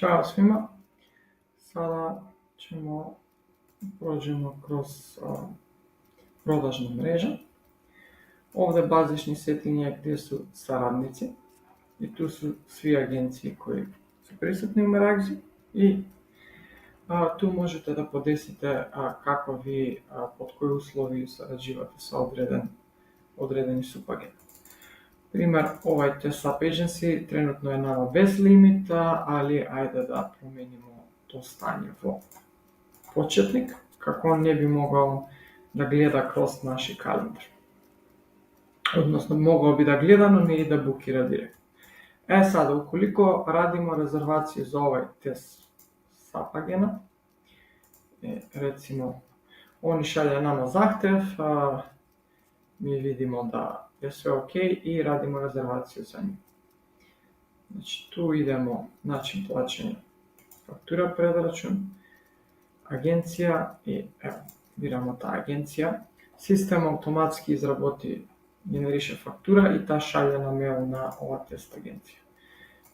Ćao svima, sada ćemo prođemo kroz prodažne mreže. Ovdje bazični setting je gdje su saradnici i tu su svi agencije koji su prisutni u Meragzi i tu možete da podesite kako vi pod koji uslovi sarađivate sa odredeni subagent. Primjer, ovaj TestUp Agency trenutno je nama bez limita, ali ajde da promijenimo to stanje u početnik, kako on ne bi mogao da gleda kroz naš kalendar. Odnosno, mogao bi da gleda, no ne i da bukira direktno. Sada, ukoliko radimo rezervaciju za ovaj TestUp agena, recimo, oni šalje nama zahtjev, mi vidimo da je sve ok i radimo rezervaciju za njih. Znači, tu idemo način plaćanja, faktura, predračun, agencija i evo, biramo ta agencija. Sistem automatski generiše faktura i ta šalje nam mail na ova test agencija.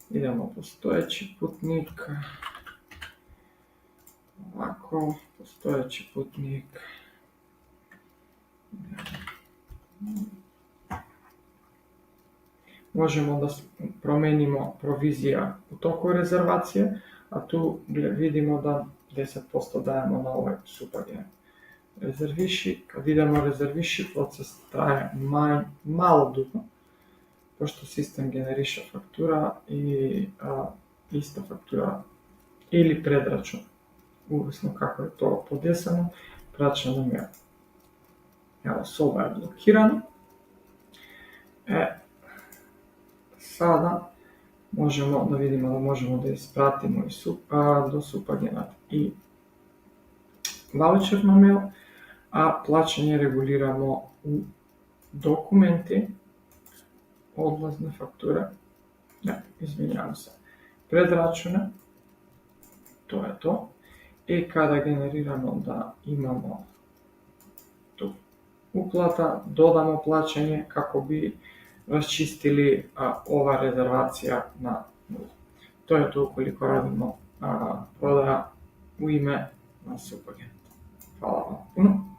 Idemo postojeći putnik, ovako, postojeći putnik, možemo da promenimo provizija u toku rezervacije, a tu vidimo da 10% dajemo na ovaj subagen. Kad idemo rezerviši, proces traje malo dugo, pošto sistem generiše faktura i ista faktura ili predračun, uvisno kako je to podeseno, praća nam je. Evo, soba je blokirana. Sada možemo da vidimo da možemo da ispratimo do subagenata i voucher na mail, a plaćanje reguliramo u dokumenti, odlazne fakture, izvinjavam se, predračune, to je to. I kada generiramo da imamo tu uplata, dodamo plaćanje kako bi raščistili ova rezervacija na nulu. To je to ukoliko radimo prodaja u ime na subagenta. Hvala vam puno.